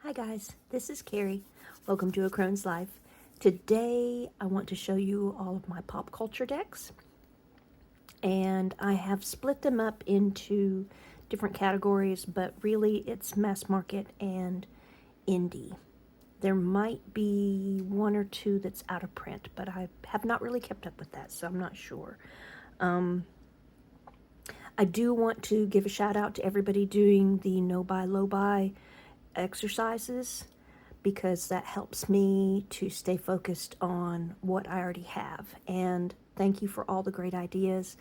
Hi guys, this is Carrie. Welcome to A Crone's Life. Today I want to show you all of my pop culture decks, and I have split them up into different categories, but really it's mass market and indie. There might be one or two that's out of print, but I have not really kept up with that, so I'm not sure. I do want to give a shout out to everybody doing the no buy, low buy exercises, because that helps me to stay focused on what I already have. And thank you for all the great ideas.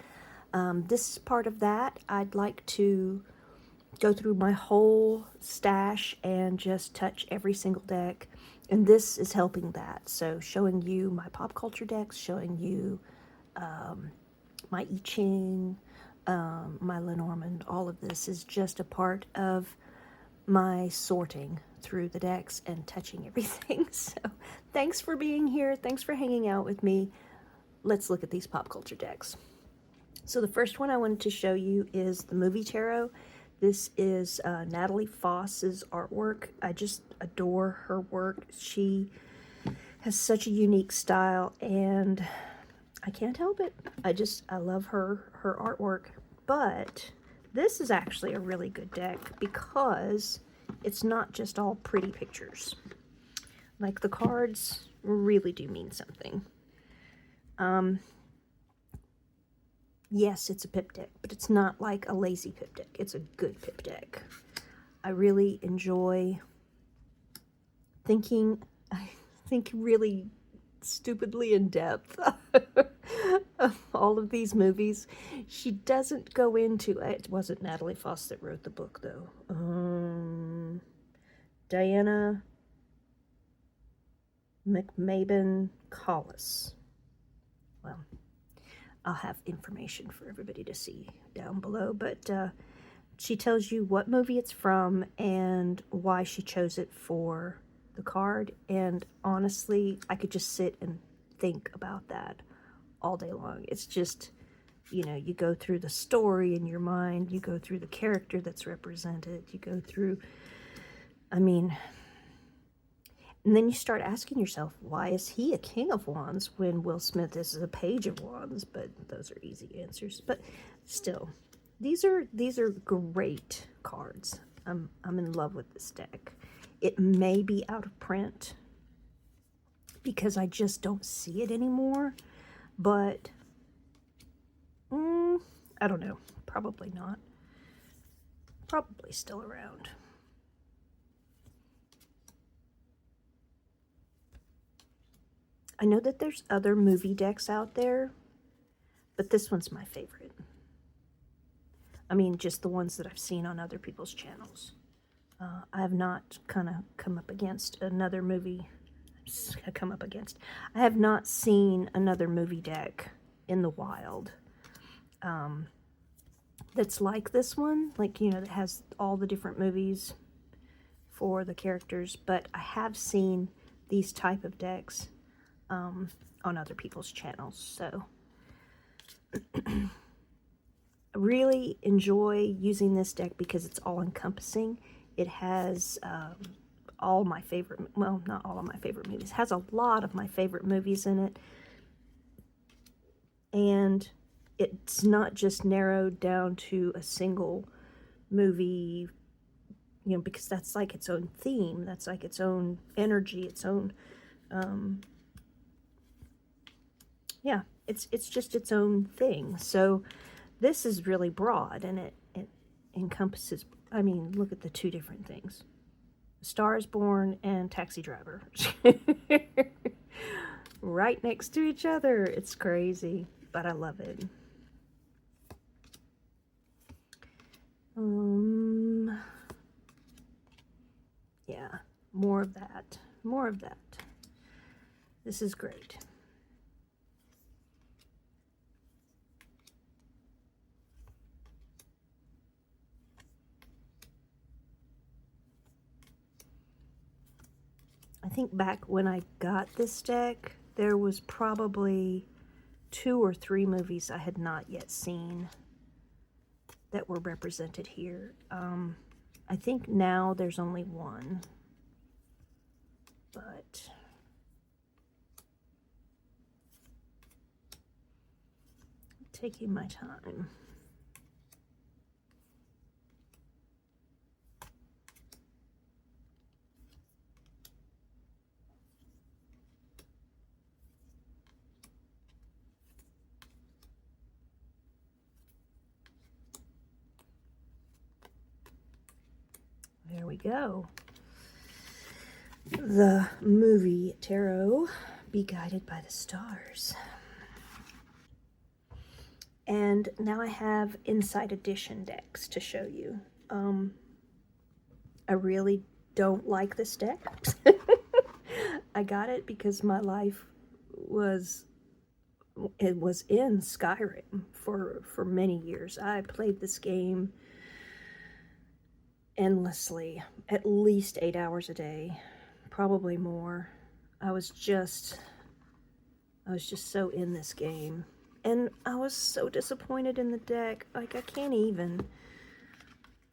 This is part of that. I'd like to go through my whole stash and just touch every single deck. And this is helping that. So showing you my pop culture decks, showing you my I Ching, my Lenormand, all of this is just a part of my sorting through the decks and touching everything. So thanks for being here. Thanks for hanging out with me. Let's look at these pop culture decks. So the first one I wanted to show you is the Movie Tarot. This is Natalie Foss's artwork. I just adore her work. She has such a unique style, and I can't help it. I love her artwork. But this is actually a really good deck because it's not just all pretty pictures. Like, the cards really do mean something. Yes, it's a pip deck, but it's not like a lazy pip deck. It's a good pip deck. I really enjoy thinking, I think really stupidly in depth of all of these movies. She doesn't go into it. Wasn't Natalie Foss that wrote the book, though. Diana McMaben Collis. Well, I'll have information for everybody to see down below, but she tells you what movie it's from and why she chose it for the card. And honestly, I could just sit and think about that all day long. It's just, you know, you go through the story in your mind, you go through the character that's represented, you go through, and then you start asking yourself, why is he a King of Wands when Will Smith is a Page of Wands? But those are easy answers. But still, these are great cards. I'm in love with this deck. It may be out of print because I just don't see it anymore. But I don't know. Probably not. Probably still around. I know that there's other movie decks out there, but this one's my favorite. I mean, just the ones that I've seen on other people's channels. I have not come up against another movie. I have not seen another movie deck in the wild that's like this one. Like, you know, that has all the different movies for the characters. But I have seen these type of decks on other people's channels. So I really enjoy using this deck because it's all encompassing. It has all my favorite, well, not all of my favorite movies. It has a lot of my favorite movies in it. And it's not just narrowed down to a single movie, you know, because that's like its own theme. That's like its own energy, its own, yeah, it's just its own thing. So this is really broad, and it encompasses, I mean, look at the two different things. Star is Born and Taxi Driver. Right next to each other. It's crazy, but I love it. Yeah, more of that. More of that. This is great. I think back when I got this deck, there was probably 2 or 3 movies I had not yet seen that were represented here. I think now there's only one. but I'm taking my time. There we go. The movie tarot, Be Guided by the Stars. And now I have Inside Edition decks to show you. I really don't like this deck. I got it because my life was in Skyrim for many years. I played this game endlessly, at least 8 hours a day, probably more. I was just so in this game, and I was so disappointed in the deck. Like, I can't even.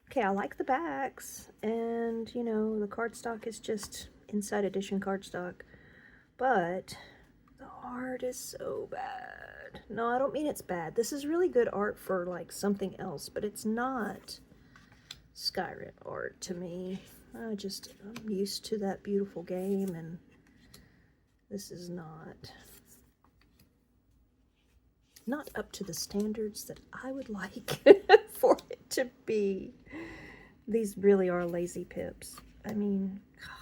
Okay, I like the backs, and you know, the cardstock is just Inside Edition cardstock, but the art is so bad. No, I don't mean it's bad. This is really good art for like something else, but it's not Skyrim art to me. I'm used to that beautiful game, and this is not up to the standards that I would like for it to be. These really are lazy pips. I mean, God.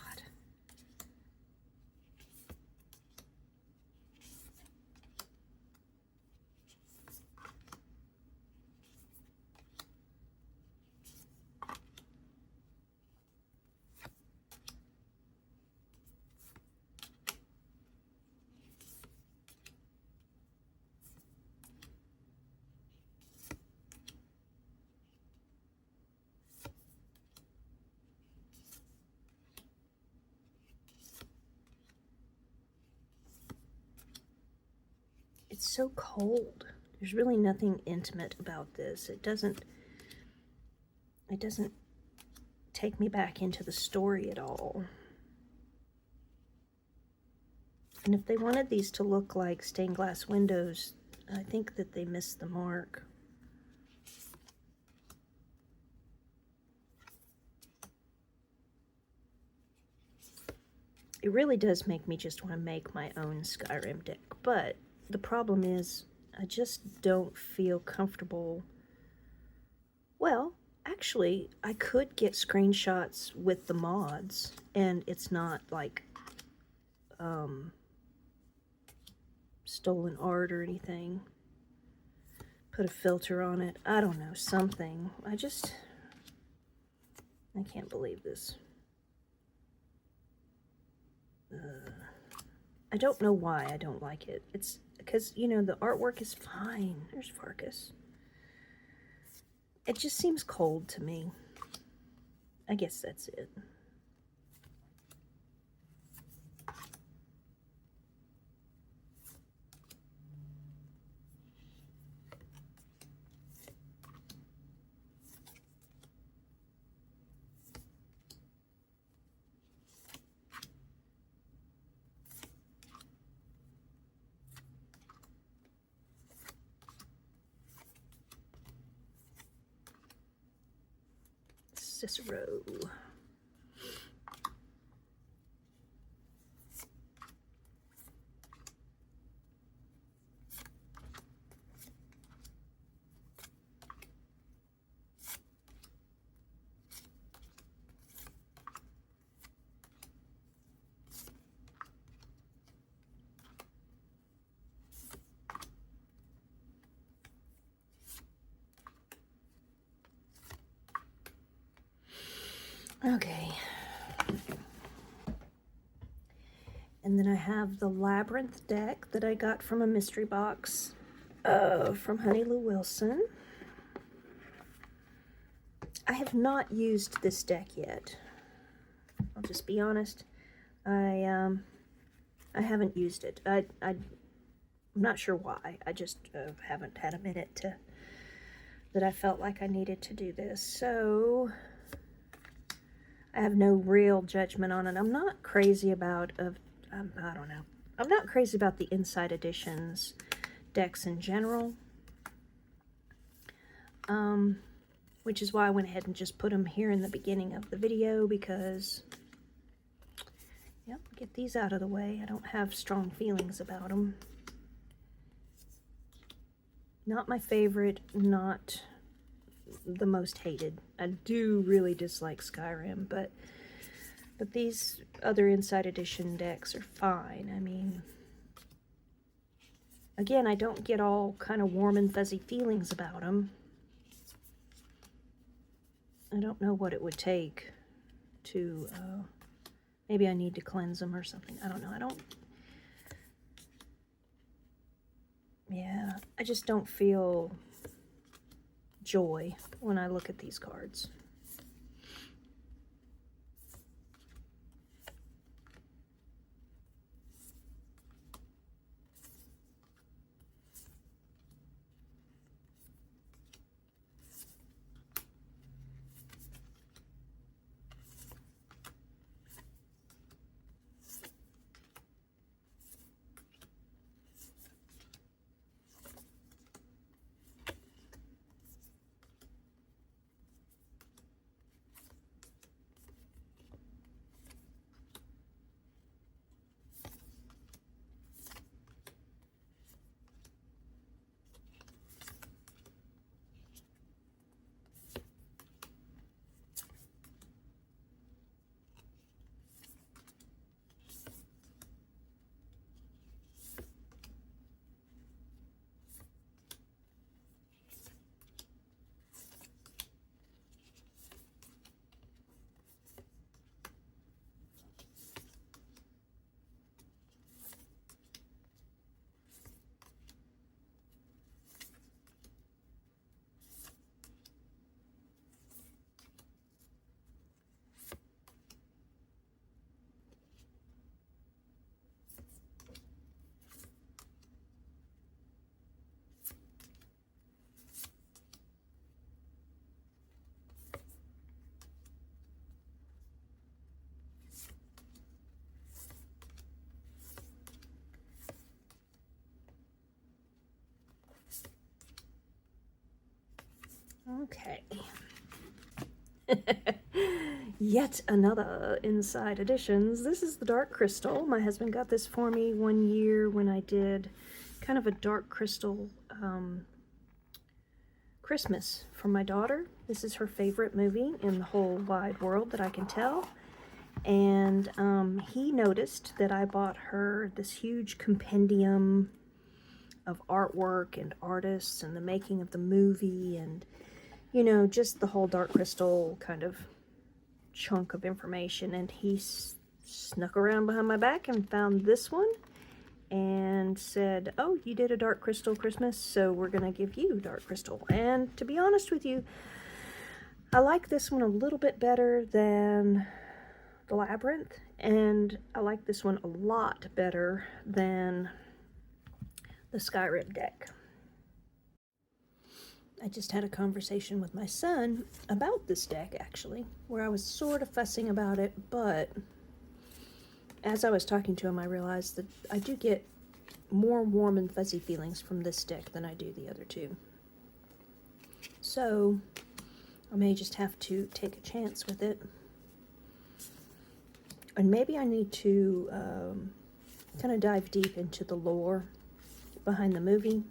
It's so cold. There's really nothing intimate about this. It doesn't take me back into the story at all. And if they wanted these to look like stained glass windows, I think that they missed the mark. It really does make me just want to make my own Skyrim deck, but the problem is I just don't feel comfortable. Well, actually, I could get screenshots with the mods, and it's not like stolen art or anything. Put a filter on it. I don't know, something. I can't believe this. I don't know why I don't like it. It's because, you know, the artwork is fine. There's Farkas. It just seems cold to me. I guess that's it. Cicero. Okay. And then I have the Labyrinth deck that I got from a mystery box from Honey Lou Wilson. I have not used this deck yet. I'll just be honest. I haven't used it. I'm not sure why. I just haven't had a minute that I felt like I needed to do this. So I have no real judgment on it. I'm not crazy about, I don't know. I'm not crazy about the Inside Editions decks in general. Which is why I went ahead and just put them here in the beginning of the video, because, yep, get these out of the way. I don't have strong feelings about them. Not my favorite, not the most hated. I do really dislike Skyrim, but these other Inside Edition decks are fine. I mean, again, I don't get all kind of warm and fuzzy feelings about them. I don't know what it would take to, maybe I need to cleanse them or something. I don't know. Yeah, I just don't feel joy when I look at these cards. Okay. Yet another Inside Editions. This is the Dark Crystal. My husband got this for me one year when I did kind of a Dark Crystal Christmas for my daughter. This is her favorite movie in the whole wide world that I can tell. And he noticed that I bought her this huge compendium of artwork and artists and the making of the movie and, you know, just the whole Dark Crystal kind of chunk of information. And he snuck around behind my back and found this one and said, oh, you did a Dark Crystal Christmas, so we're going to give you Dark Crystal. And to be honest with you, I like this one a little bit better than the Labyrinth, and I like this one a lot better than the Skyrim deck. I just had a conversation with my son about this deck, actually, where I was sort of fussing about it, but as I was talking to him, I realized that I do get more warm and fuzzy feelings from this deck than I do the other two. So I may just have to take a chance with it. And maybe I need to kind of dive deep into the lore behind the movie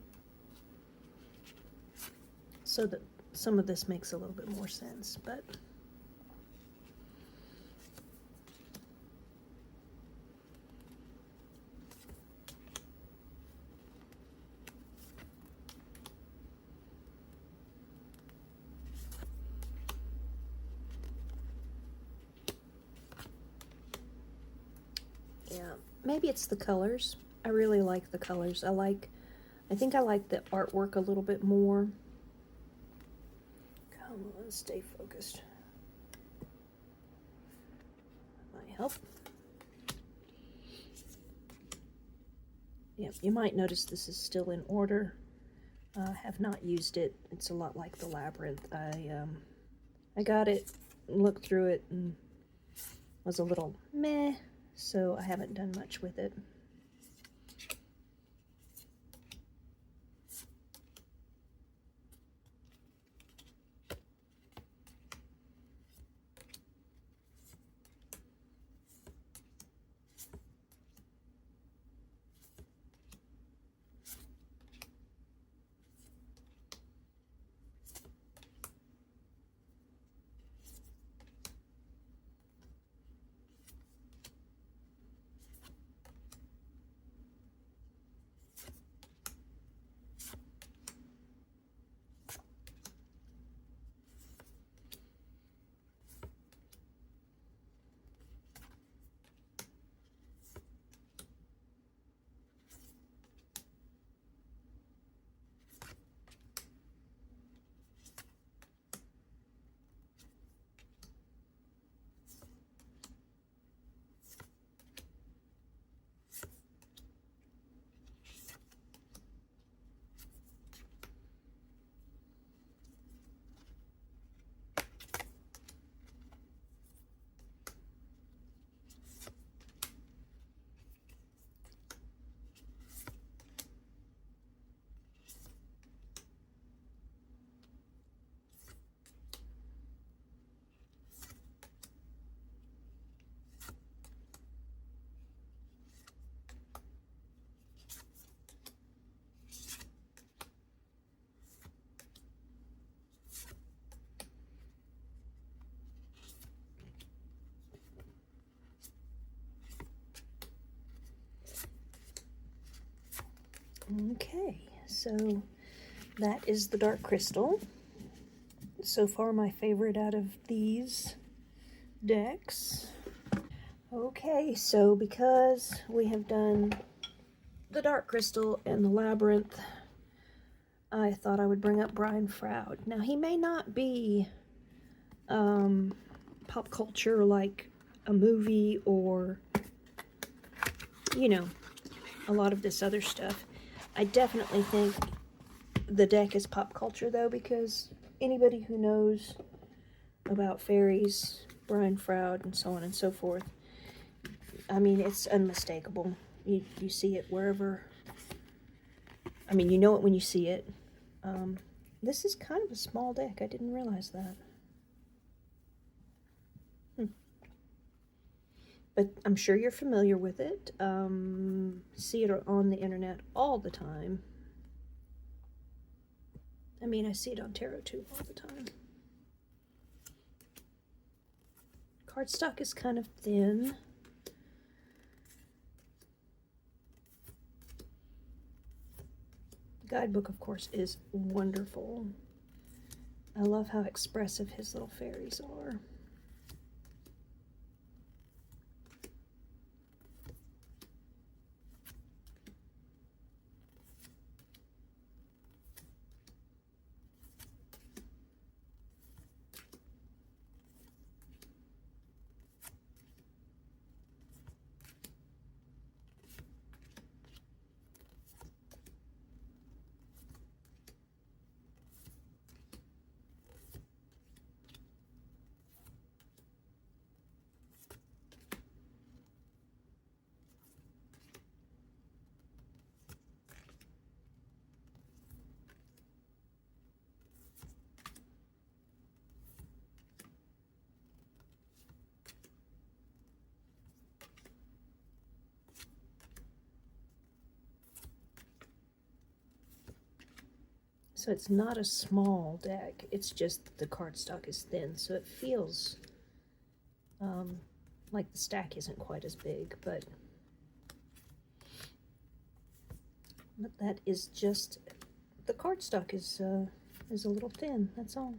so that some of this makes a little bit more sense. But yeah, maybe it's the colors. I really like the colors. I think I like the artwork a little bit more. Come on, stay focused. Might help. Yeah, you might notice this is still in order. Have not used it. It's a lot like the Labyrinth. I got it, looked through it, and was a little meh, so I haven't done much with it. Okay, so that is the Dark Crystal. So far my favorite out of these decks. Okay, so because we have done the Dark Crystal and the Labyrinth, I thought I would bring up Brian Froud. Now, he may not be pop culture like a movie or, you know, a lot of this other stuff. I definitely think the deck is pop culture, though, because anybody who knows about Faeries, Brian Froud, and so on and so forth, I mean, it's unmistakable. You see it wherever. I mean, you know it when you see it. This is kind of a small deck. I didn't realize that. But I'm sure you're familiar with it. See it on the internet all the time. I mean, I see it on TarotTube all the time. Cardstock is kind of thin. The guidebook, of course, is wonderful. I love how expressive his little fairies are. So it's not a small deck, it's just the cardstock is thin, so it feels like the stack isn't quite as big, but that is just, the cardstock is a little thin, that's all.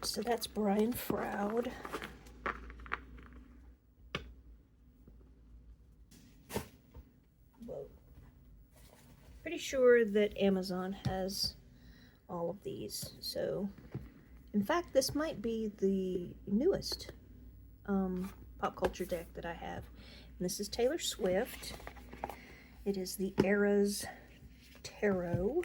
So that's Brian Froud. Whoa. Pretty sure that Amazon has all of these. So, in fact, this might be the newest pop culture deck that I have. And this is Taylor Swift. It is the Eras Tarot.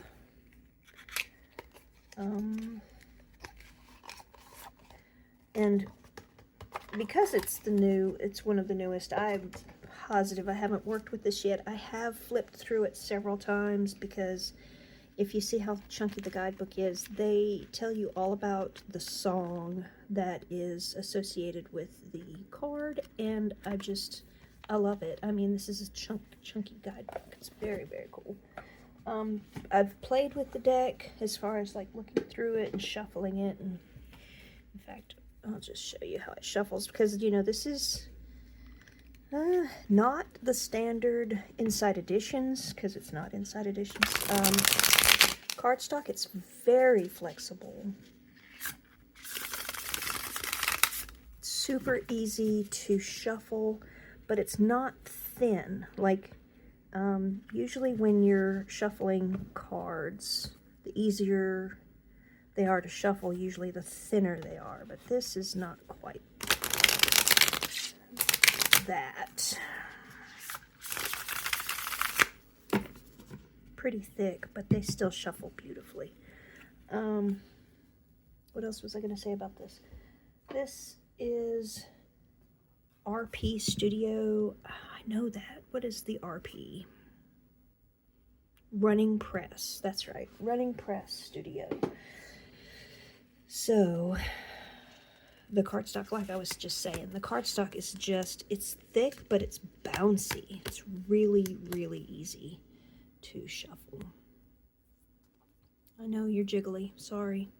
And because it's one of the newest, I'm positive I haven't worked with this yet. I have flipped through it several times because if you see how chunky the guidebook is, they tell you all about the song that is associated with the card, and I love it. I mean, this is a chunky guidebook. It's very, very cool. I've played with the deck as far as like looking through it and shuffling it, and in fact, I'll just show you how it shuffles because, you know, this is not the standard inside editions, because it's not inside editions. Cardstock, it's very flexible. Super easy to shuffle, but it's not thin. Like, usually when you're shuffling cards, the easier they are to shuffle, usually the thinner they are, but this is not quite that. Pretty thick, but they still shuffle beautifully. What else was I going to say about this? This is RP Studio. I know that. What is the RP? Running Press. That's right. Running Press Studio. So, the cardstock, like I was just saying, the cardstock is just, it's thick, but it's bouncy. It's really, really easy to shuffle. I know you're jiggly. Sorry.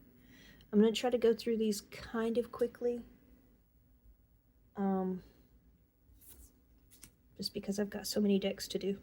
I'm going to try to go through these kind of quickly. Just because I've got so many decks to do.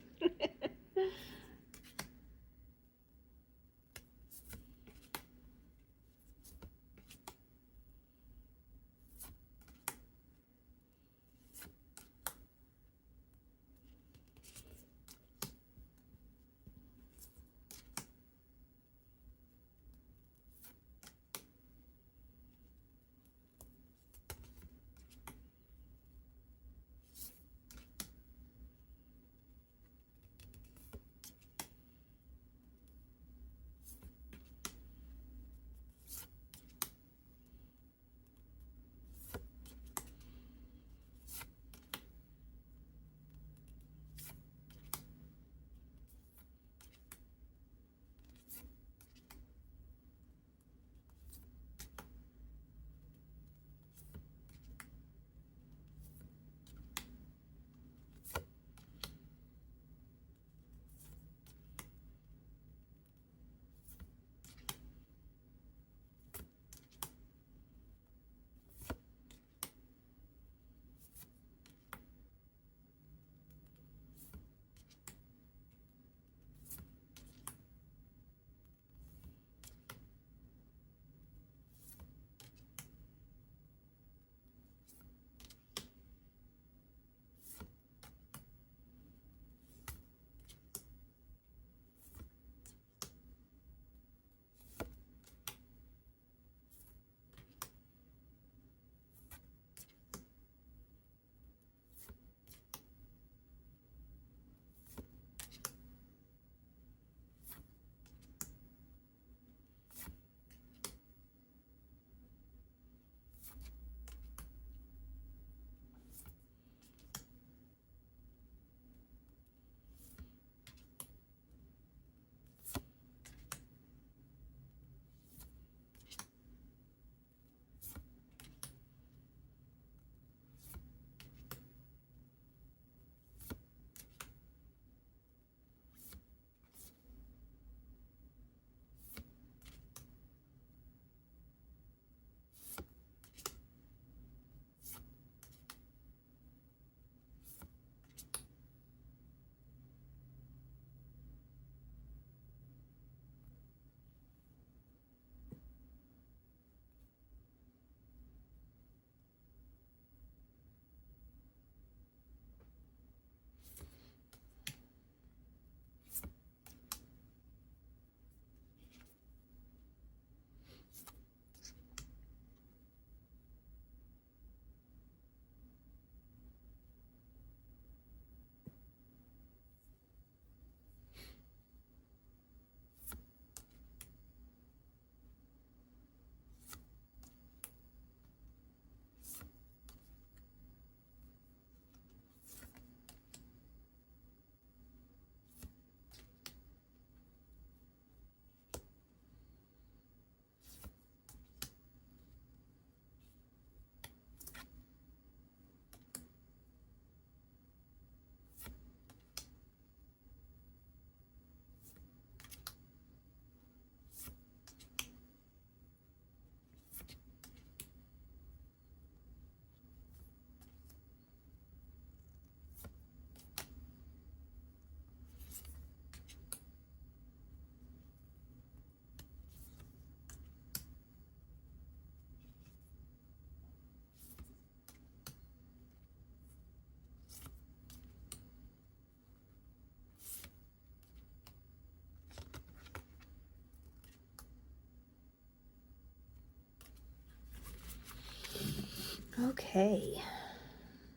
Okay.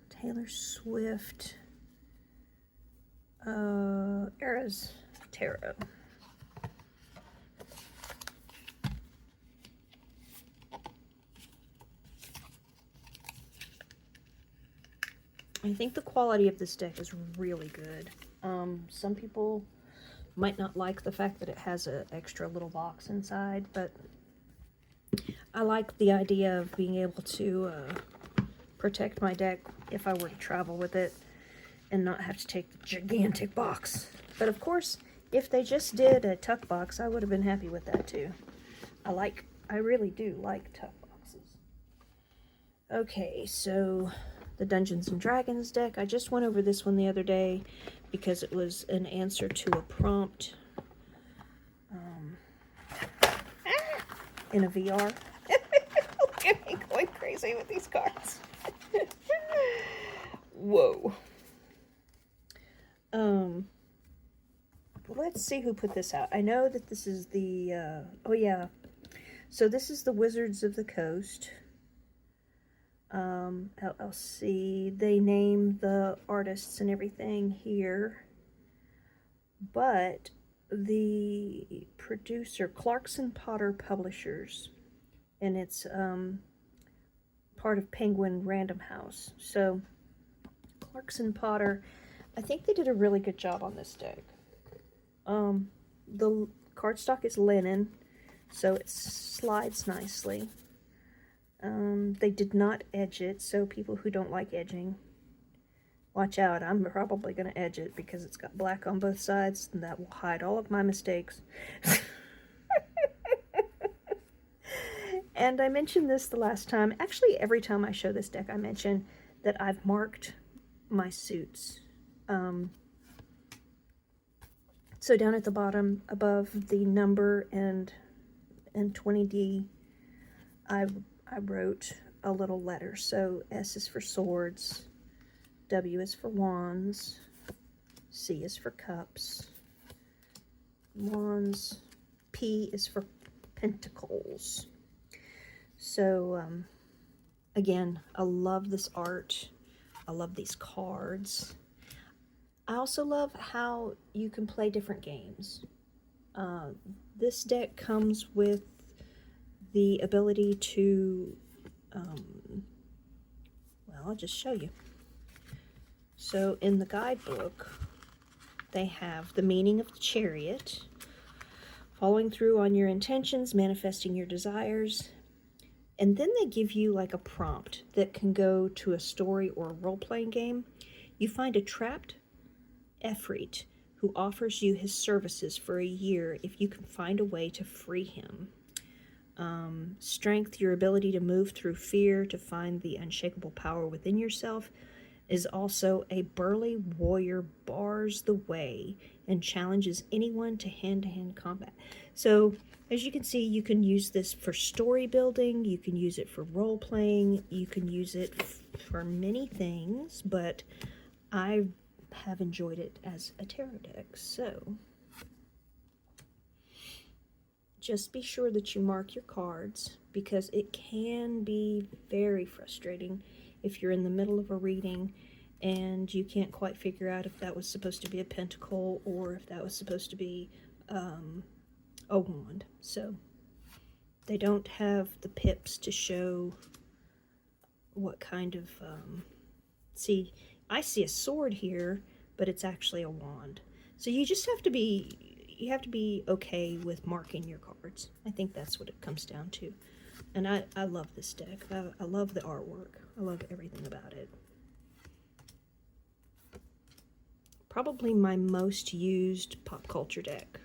Taylor Swift. Eras Tarot. I think the quality of this deck is really good. Some people might not like the fact that it has an extra little box inside, but I like the idea of being able to protect my deck if I were to travel with it and not have to take the gigantic box. But of course, if they just did a tuck box, I would have been happy with that too. I really do like tuck boxes. Okay, so the Dungeons and Dragons deck. I just went over this one the other day because it was an answer to a prompt in a VR. Look at me going crazy with these cards. Whoa. Let's see who put this out. I know that this is the, oh yeah. So this is the Wizards of the Coast. LLC. They name the artists and everything here. But the producer, Clarkson Potter Publishers, and it's part of Penguin Random House. So Clarkson Potter, I think they did a really good job on this deck. The cardstock is linen, so it slides nicely. They did not edge it, so people who don't like edging, watch out. I'm probably going to edge it because it's got black on both sides, and that will hide all of my mistakes. And I mentioned this the last time. Actually, every time I show this deck, I mention that I've marked my suits. So down at the bottom, above the number and 20D, I wrote a little letter. So S is for swords, W is for wands, C is for cups, wands, P is for pentacles. So, again, I love this art. I love these cards. I also love how you can play different games. This deck comes with the ability to, well, I'll just show you. So in the guidebook, they have the meaning of the chariot, following through on your intentions, manifesting your desires, and then they give you like a prompt that can go to a story or a role-playing game. You find a trapped Efreet who offers you his services for a year if you can find a way to free him. Strength, your ability to move through fear to find the unshakable power within yourself, is also a burly warrior bars the way and challenges anyone to hand-to-hand combat. So, as you can see, you can use this for story building, you can use it for role-playing, you can use it for many things, but I have enjoyed it as a tarot deck. So, just be sure that you mark your cards, because it can be very frustrating if you're in the middle of a reading and you can't quite figure out if that was supposed to be a pentacle or if that was supposed to be a wand. So they don't have the pips to show what kind of, see, I see a sword here, but it's actually a wand. So you just have to be okay with marking your cards. I think that's what it comes down to. And I love this deck. I love the artwork. I love everything about it. Probably my most used pop culture deck.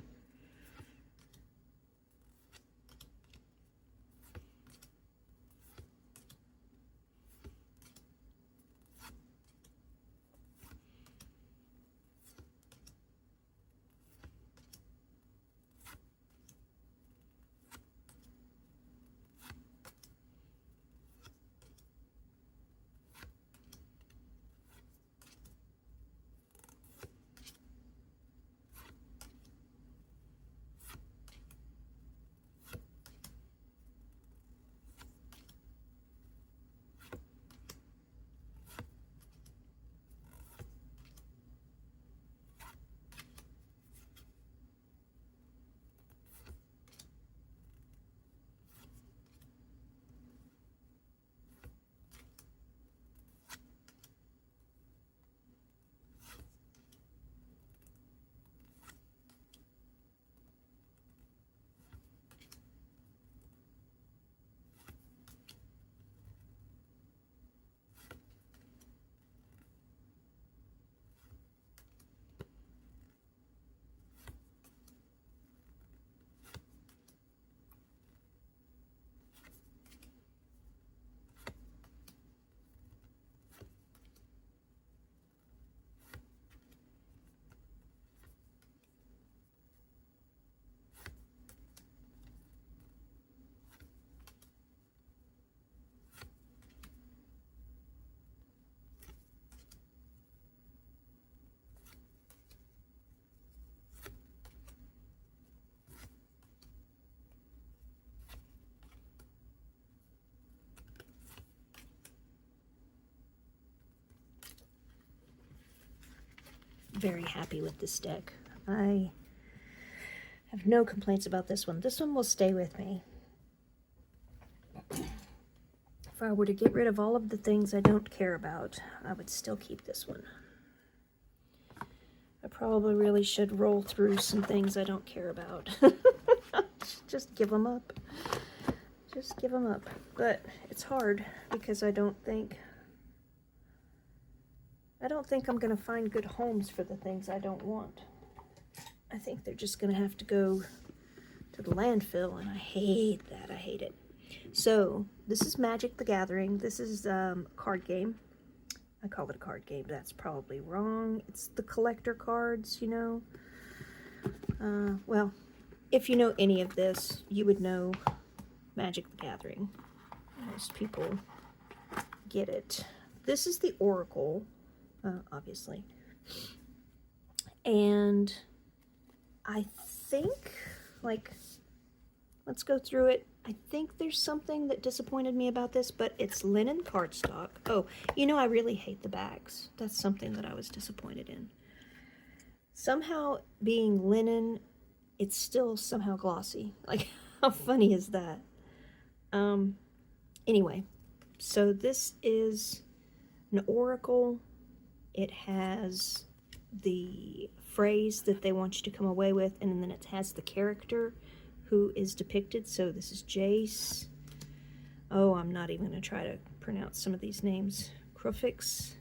very happy with this deck. I have no complaints about this one. This one will stay with me. If I were to get rid of all of the things I don't care about, I would still keep this one. I probably really should roll through some things I don't care about. Just give them up. Just give them up. But it's hard because I don't think I'm going to find good homes for the things I don't want. I think they're just going to have to go to the landfill, and I hate that. I hate it. So, this is Magic the Gathering. This is a card game. I call it a card game. That's probably wrong. It's the collector cards, you know. Well, if you know any of this, you would know Magic the Gathering. Most people get it. This is the Oracle, obviously. And I think, like, let's go through it. I think there's something that disappointed me about this, but it's linen cardstock. Oh, you know, I really hate the backs. That's something that I was disappointed in. Somehow, being linen, it's still somehow glossy. Like, how funny is that? Anyway, so this is an oracle. It has the phrase that they want you to come away with, and then it has the character who is depicted. So this is Jace. Oh, I'm not even going to try to pronounce some of these names. Crufix,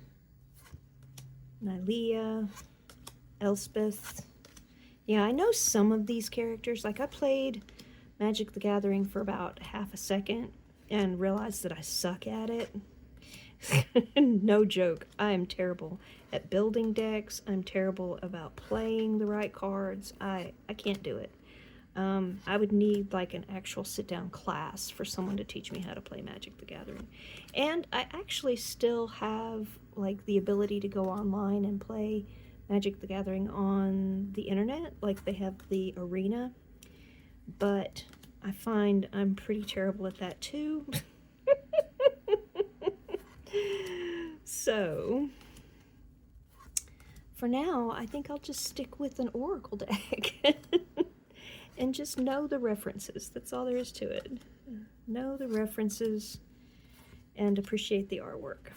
Nylea, Elspeth. Yeah, I know some of these characters. Like, I played Magic the Gathering for about half a second and realized that I suck at it. No joke. I am terrible at building decks. I'm terrible about playing the right cards. I can't do it. I would need like an actual sit-down class for someone to teach me how to play Magic the Gathering. And I actually still have like the ability to go online and play Magic the Gathering on the internet. Like, they have the arena. But I find I'm pretty terrible at that too. So, for now, I think I'll just stick with an Oracle deck. And just know the references. That's all there is to it. Know the references and appreciate the artwork.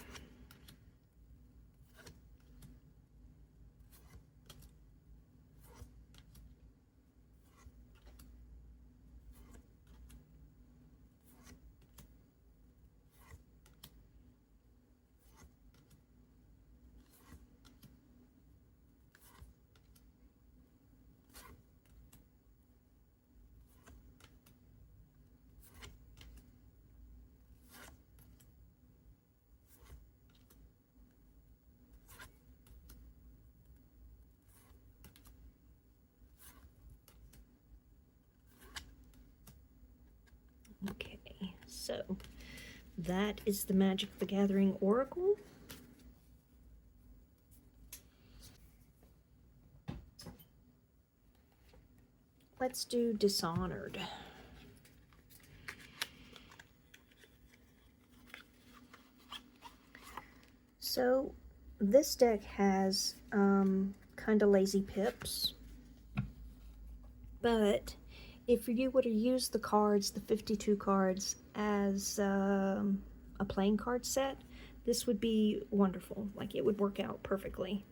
Okay, so that is the Magic the Gathering Oracle. Let's do Dishonored. So this deck has kind of lazy pips, but if you were to use the cards, the 52 cards, as a playing card set, this would be wonderful. Like, it would work out perfectly.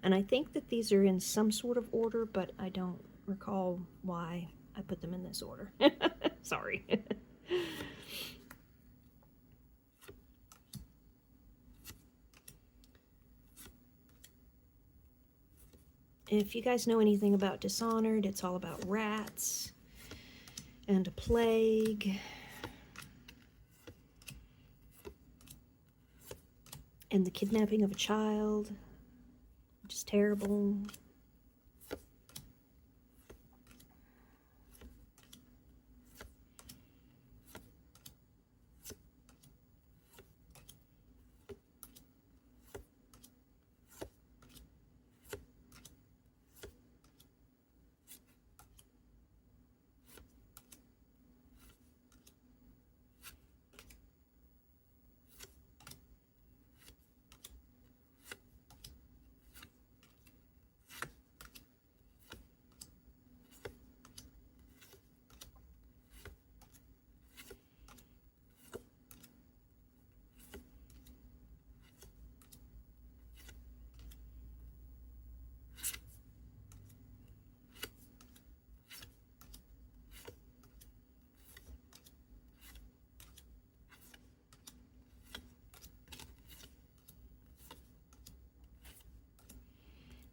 And I think that these are in some sort of order, but I don't recall why I put them in this order. Sorry. If you guys know anything about Dishonored, it's all about rats and a plague and the kidnapping of a child, which is terrible.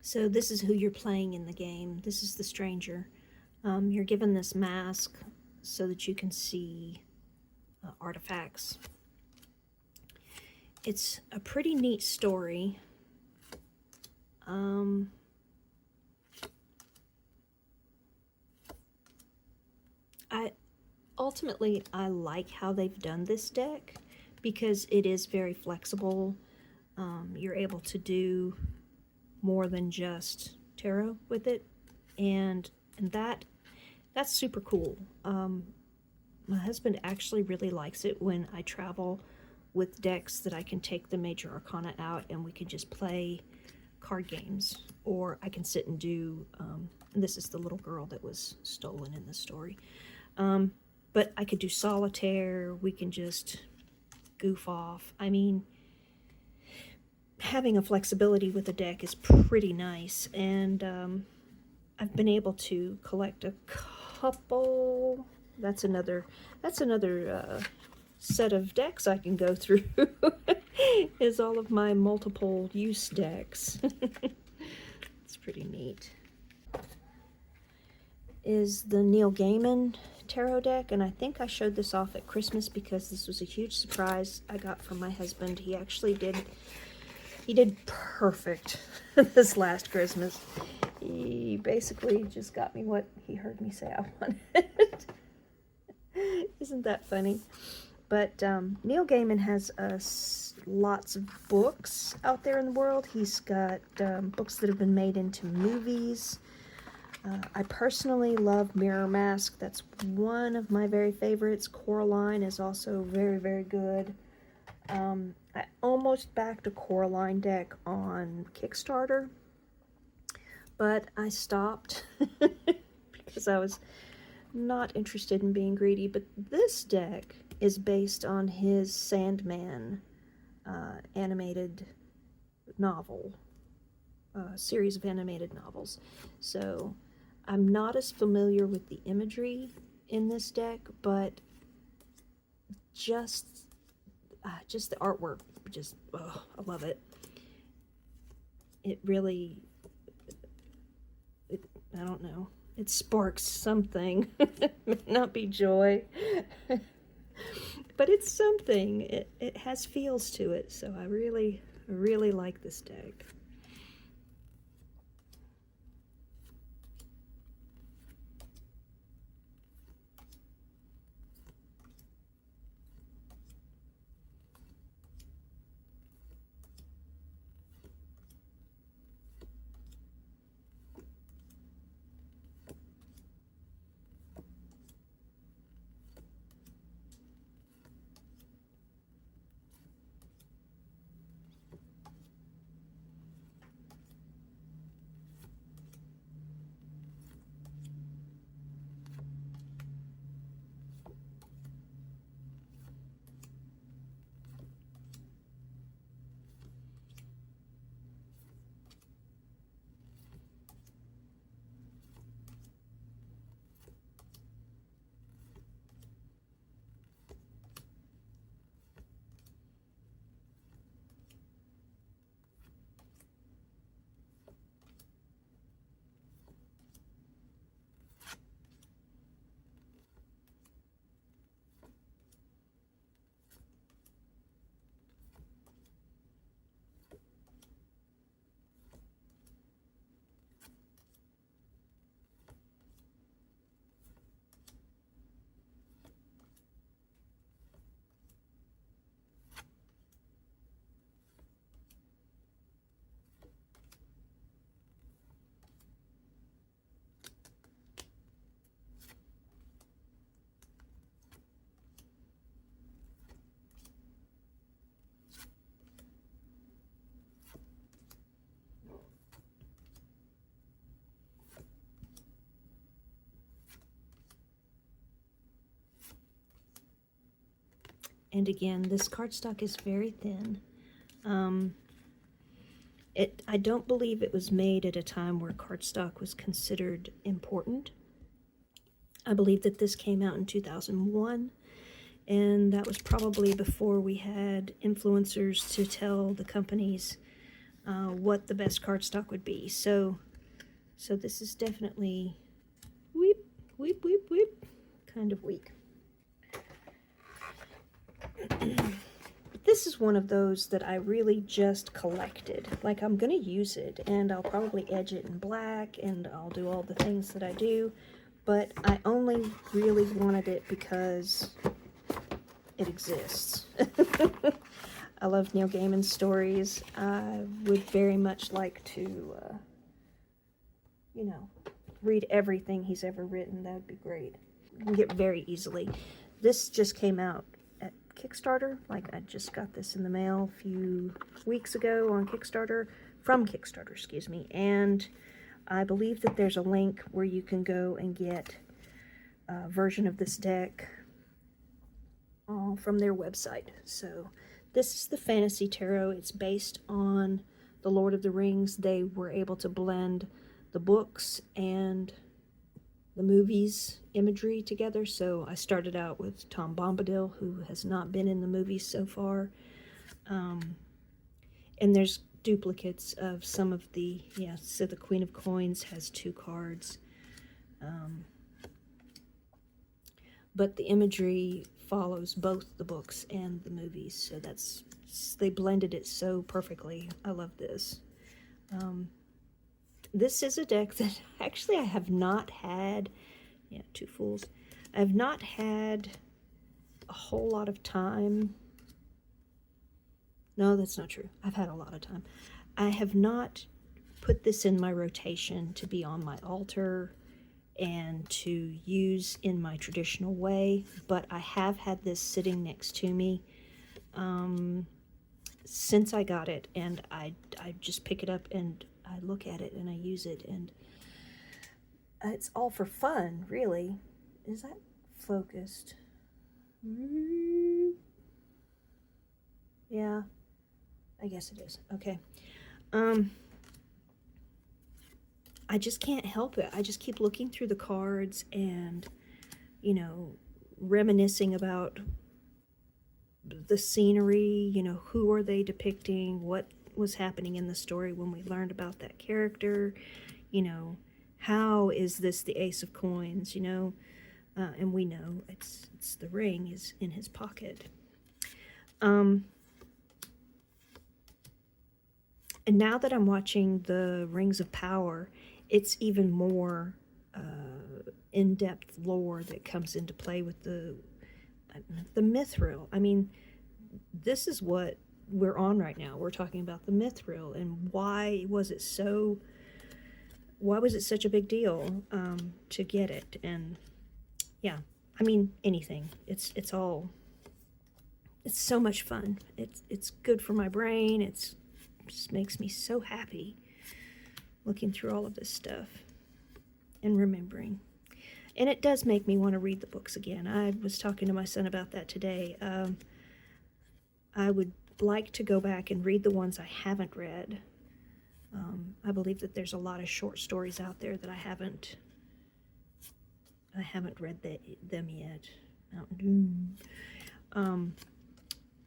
So this is who you're playing in the game. This is the stranger. You're given this mask so that you can see artifacts. It's a pretty neat story. Ultimately, I like how they've done this deck because it is very flexible. You're able to do more than just tarot with it, and that's super cool. My husband actually really likes it when I travel with decks that I can take the major arcana out and we can just play card games, or I can sit and do, and this is the little girl that was stolen in the story. But I could do solitaire, we can just goof off. I mean, having a flexibility with a deck is pretty nice, and I've been able to collect a couple. That's another set of decks I can go through. Is all of my multiple use decks. It's pretty neat. Is the Neil Gaiman tarot deck, and I think I showed this off at Christmas because this was a huge surprise I got from my husband. He actually did perfect this last Christmas. He basically just got me what he heard me say I wanted. Isn't that funny? But Neil Gaiman has lots of books out there in the world. He's got books that have been made into movies. I personally love Mirror Mask. That's one of my very favorites. Coraline is also very, very good. I almost backed a Coraline deck on Kickstarter, but I stopped because I was not interested in being greedy. But this deck is based on his Sandman animated novel, series of animated novels. So I'm not as familiar with the imagery in this deck, but just the artwork, I love it. It really, I don't know, it sparks something. It may not be joy, but it's something. It has feels to it, so I really like this deck. And again, this cardstock is very thin. I don't believe it was made at a time where cardstock was considered important. I believe that this came out in 2001, and that was probably before we had influencers to tell the companies what the best cardstock would be. So this is definitely weep, weep, weep, weep, kind of weak. This is one of those that I really just collected. Like, I'm going to use it, and I'll probably edge it in black, and I'll do all the things that I do, but I only really wanted it because it exists. I love Neil Gaiman's stories. I would very much like to, you know, read everything he's ever written. That would be great. You can get very easily. This just came out at Kickstarter. Like, I just got this in the mail a few weeks ago on Kickstarter, from Kickstarter, excuse me. And I believe that there's a link where you can go and get a version of this deck from their website. So this is the Fantasy Tarot. It's based on The Lord of the Rings. They were able to blend the books and the movies imagery together. So I started out with Tom Bombadil, who has not been in the movies so far. And there's duplicates of some of the, yeah, so the Queen of Coins has 2 cards. But the imagery follows both the books and the movies, so they blended it so perfectly. I love this. This is a deck that actually I have not had, 2 Fools. I have not had a whole lot of time. No, that's not true. I've had a lot of time. I have not put this in my rotation to be on my altar and to use in my traditional way, but I have had this sitting next to me since I got it, and I just pick it up and I look at it and I use it, and it's all for fun, really. Is that focused? Yeah, I guess it is. Okay. I just can't help it. I just keep looking through the cards and, you know, reminiscing about the scenery, you know, who are they depicting, what was happening in the story when we learned about that character, you know, how is this the Ace of Coins, you know, and we know it's the ring is in his pocket. And now that I'm watching the Rings of Power, it's even more in-depth lore that comes into play with the mithril. I mean, this is what we're on right now. We're talking about the mithril, and why was it such a big deal to get it? And yeah, I mean, anything. It's so much fun. It's good for my brain. It just makes me so happy looking through all of this stuff and remembering. And it does make me want to read the books again. I was talking to my son about that today. I would like to go back and read the ones I haven't read. I believe that there's a lot of short stories out there that I haven't read them yet.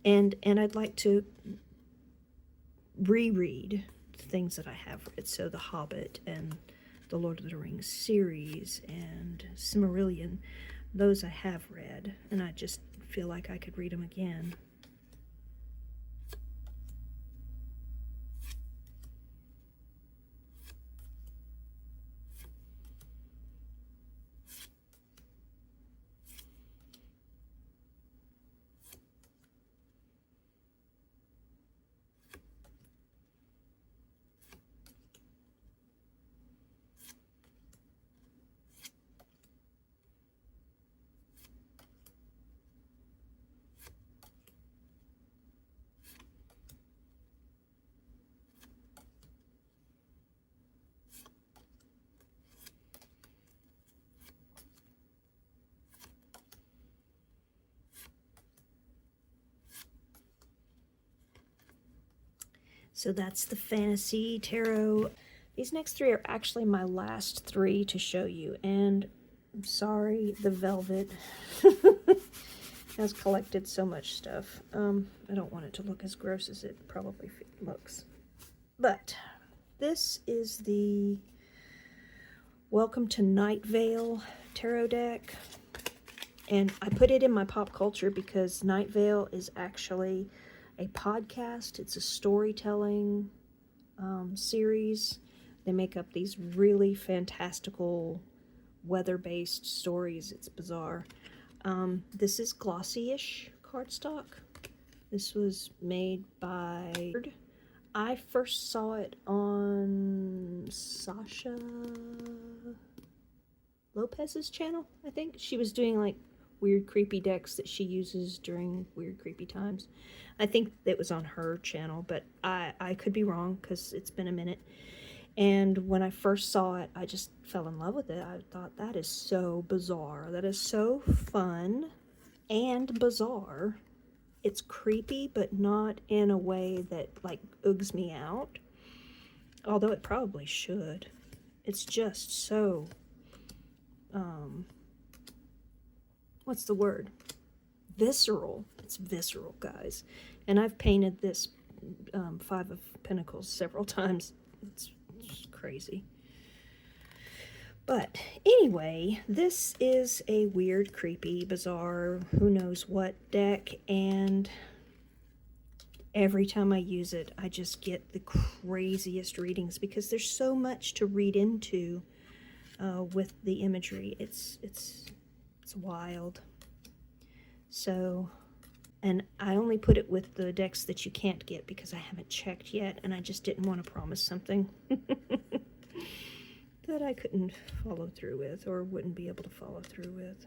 And I'd like to reread things that I have read. So The Hobbit and the Lord of the Rings series and Silmarillion, those I have read, and I just feel like I could read them again. So that's the Fantasy Tarot. These next 3 are actually my last 3 to show you, and I'm sorry, the velvet has collected so much stuff. I don't want it to look as gross as it probably looks. But this is the Welcome to Night Vale tarot deck. And I put it in my pop culture because Night Vale is actually a podcast. It's a storytelling series. They make up these really fantastical weather-based stories. It's bizarre. This is glossy-ish cardstock. This was made by... I first saw it on Sasha Lopez's channel, I think. She was doing like weird creepy decks that she uses during weird creepy times. I think it was on her channel, but I could be wrong because it's been a minute. And when I first saw it, I just fell in love with it. I thought, that is so bizarre. That is so fun and bizarre. It's creepy, but not in a way that like oogs me out. Although it probably should. It's just so, what's the word? Visceral. It's visceral, guys. And I've painted this Five of Pentacles several times. It's crazy. But anyway, this is a weird, creepy, bizarre, who knows what deck, and every time I use it, I just get the craziest readings because there's so much to read into with the imagery. It's wild. So, and I only put it with the decks that you can't get because I haven't checked yet, and I just didn't want to promise something that I couldn't follow through with or wouldn't be able to follow through with.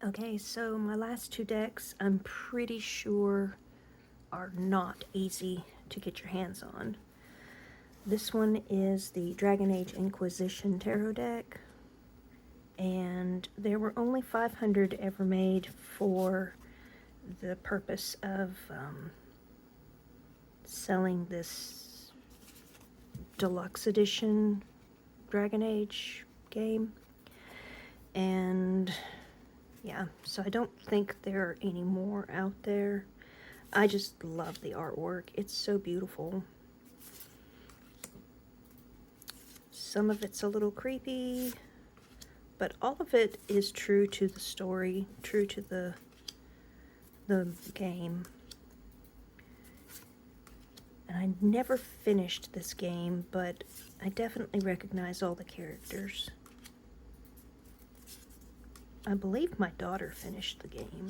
Okay, so my last two decks, I'm pretty sure are not easy to get your hands on. This one is the Dragon Age Inquisition tarot deck, and there were only 500 ever made for the purpose of selling this deluxe edition Dragon Age game. And yeah, so I don't think there are any more out there. I just love the artwork. It's so beautiful. Some of it's a little creepy, but all of it is true to the story, true to the game. And I never finished this game, but I definitely recognize all the characters. I believe my daughter finished the game.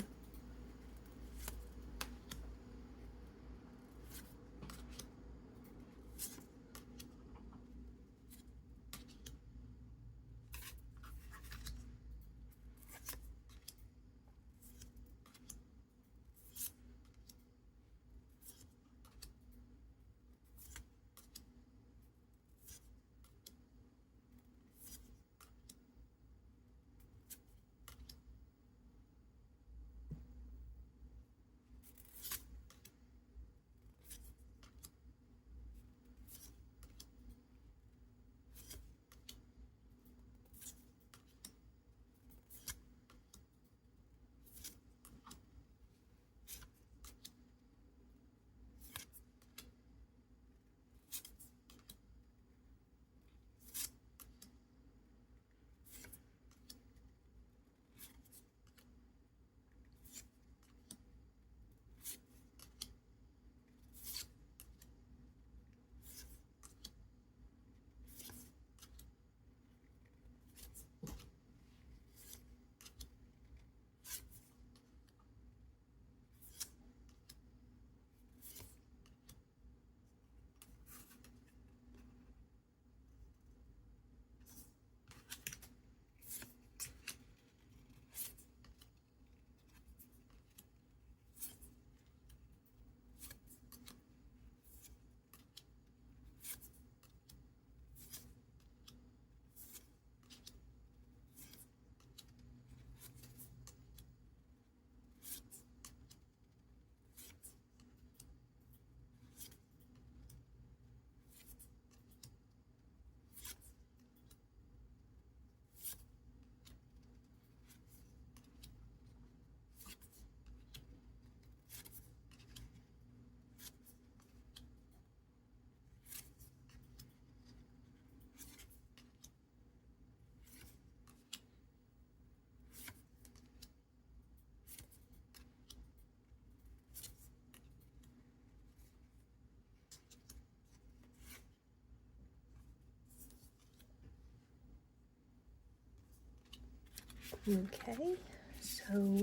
Okay, so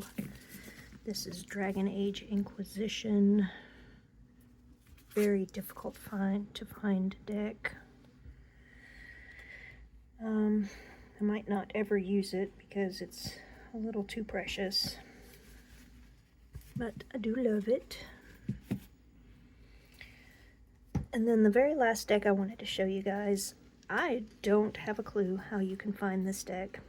this is Dragon Age Inquisition. Very difficult to find deck. I might not ever use it because it's a little too precious, but I do love it. And then the very last deck I wanted to show you guys, I don't have a clue how you can find this deck.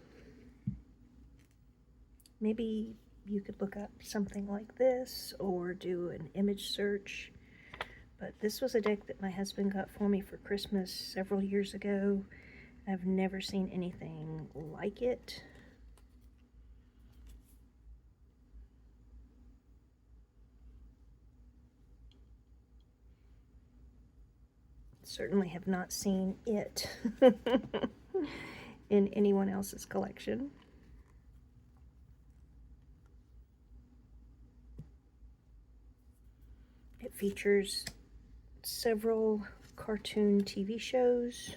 Maybe you could look up something like this or do an image search. But this was a deck that my husband got for me for Christmas several years ago. I've never seen anything like it. Certainly have not seen it in anyone else's collection. It features several cartoon TV shows.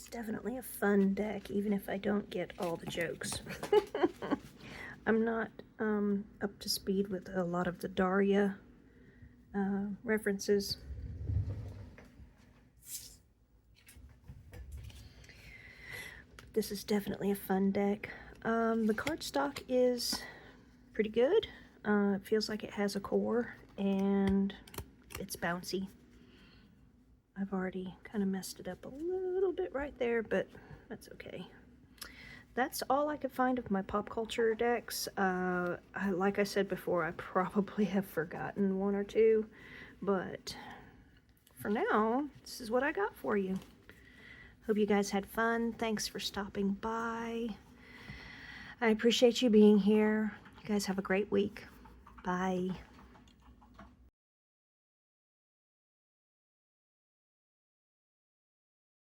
definitely a fun deck, even if I don't get all the jokes. I'm not up to speed with a lot of the Daria references. This is definitely a fun deck. The cardstock is pretty good. It feels like it has a core, and it's bouncy. I've already kind of messed it up a little bit right there, but that's okay. That's all I could find of my pop culture decks. Like I said before, I probably have forgotten one or two, but for now, this is what I got for you. Hope you guys had fun. Thanks for stopping by. I appreciate you being here. You guys have a great week. Bye.